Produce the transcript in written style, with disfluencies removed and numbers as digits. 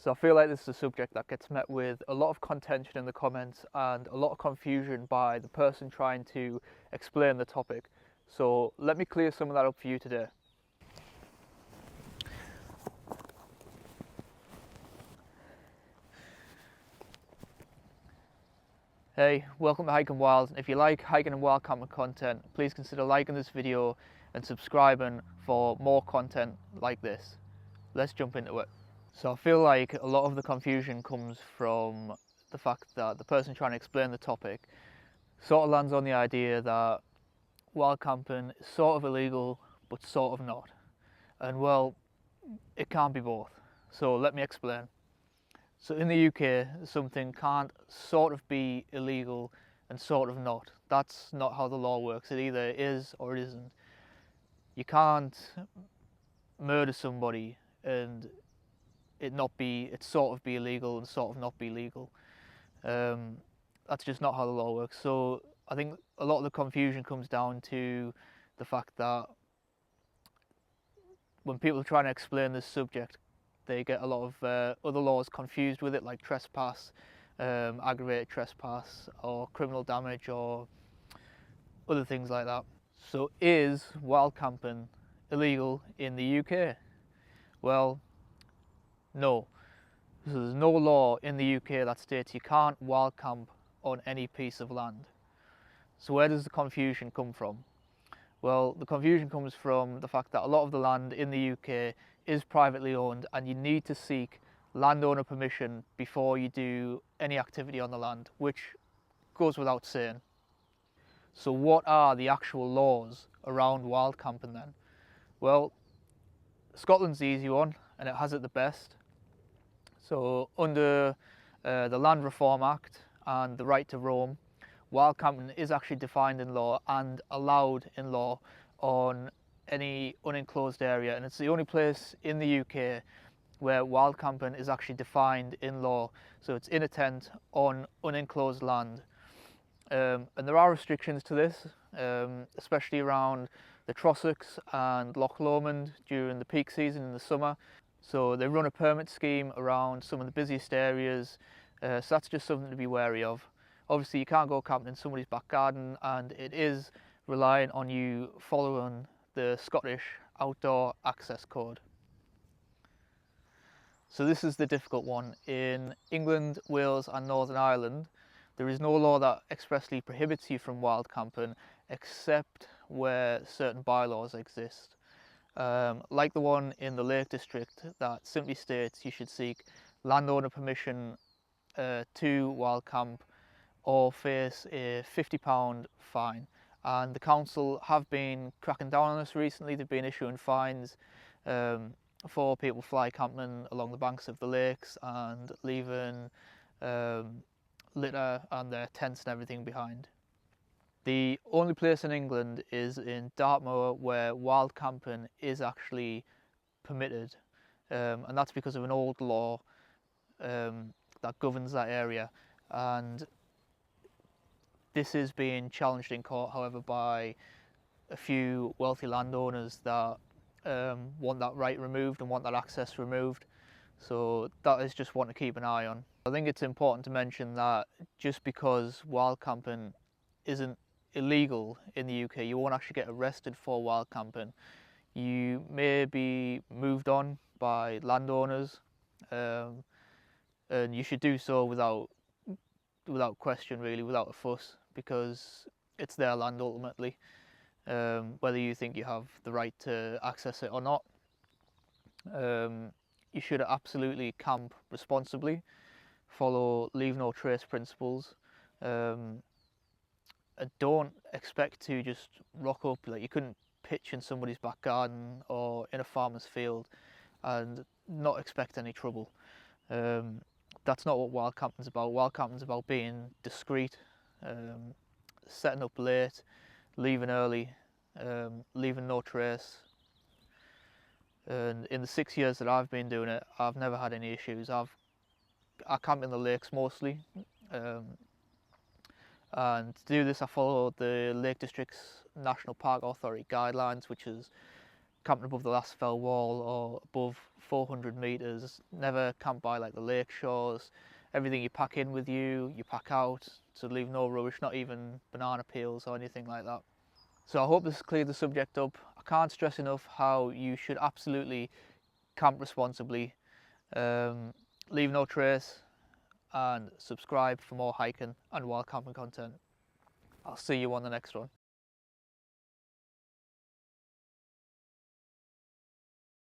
So I feel like this is a subject that gets met with a lot of contention in the comments and a lot of confusion by the person trying to explain the topic. So let me clear some of that up for you today. Hey, welcome to Hiking Wild. If you like hiking and wild camping content, please consider liking this video and subscribing for more content like this. Let's jump into it. So I feel like a lot of the confusion comes from the fact that the person trying to explain the topic sort of lands on the idea that wild camping is sort of illegal but sort of not. And well, it can't be both. So let me explain. So in the UK, something can't sort of be illegal and sort of not. That's not how the law works. It either is or it isn't. You can't murder somebody and it sort of be illegal and sort of not be legal. That's just not how the law works. So I think a lot of the confusion comes down to the fact that when people are trying to explain this subject, they get a lot of other laws confused with it, like trespass, aggravated trespass, or criminal damage, or other things like that. So is wild camping illegal in the UK? Well, no. So there's no law in the UK that states you can't wild camp on any piece of land. So where does the confusion come from? Well, the confusion comes from the fact that a lot of the land in the UK is privately owned and you need to seek landowner permission before you do any activity on the land, which goes without saying. So what are the actual laws around wild camping then? Well, Scotland's the easy one and it has it the best. So under the Land Reform Act and the right to roam, wild camping is actually defined in law and allowed in law on any unenclosed area, and it's the only place in the UK where wild camping is actually defined in law. So it's in a tent on unenclosed land. And there are restrictions to this, especially around the Trossachs and Loch Lomond during the peak season in the summer. So they run a permit scheme around some of the busiest areas, so that's just something to be wary of. Obviously you can't go camping in somebody's back garden, and it is reliant on you following the Scottish Outdoor Access Code. So this is the difficult one. In England, Wales and Northern Ireland, there is no law that expressly prohibits you from wild camping except where certain bylaws exist. Like the one in the Lake District that simply states you should seek landowner permission to wild camp or face a £50 fine. And the council have been cracking down on this recently. They've been issuing fines for people fly camping along the banks of the lakes and leaving litter and their tents and everything behind. The only place in England is in Dartmoor where wild camping is actually permitted, and that's because of an old law that governs that area. And this is being challenged in court, however, by a few wealthy landowners that want that right removed and want that access removed. So that is just one to keep an eye on. I think it's important to mention that just because wild camping isn't illegal in the UK, you won't actually get arrested for wild camping. You may be moved on by landowners, and you should do so without question, really, without a fuss, because it's their land ultimately, whether you think you have the right to access it or not. You should absolutely camp responsibly, follow leave no trace principles, don't expect to just rock up. Like, you couldn't pitch in somebody's back garden or in a farmer's field and not expect any trouble. That's not what wild camping's about. Wild camping's about being discreet, setting up late, leaving early, leaving no trace. And in the 6 years that I've been doing it, I've never had any issues. I camp in the lakes mostly. And to do this, I follow the Lake District's National Park Authority guidelines, which is camping above the last fell wall or above 400 metres. Never camp by like the lake shores. Everything you pack in with you, you pack out, so leave no rubbish, not even banana peels or anything like that. So I hope this has cleared the subject up. I can't stress enough how you should absolutely camp responsibly, leave no trace, and subscribe for more hiking and wild camping content. I'll see you on the next one.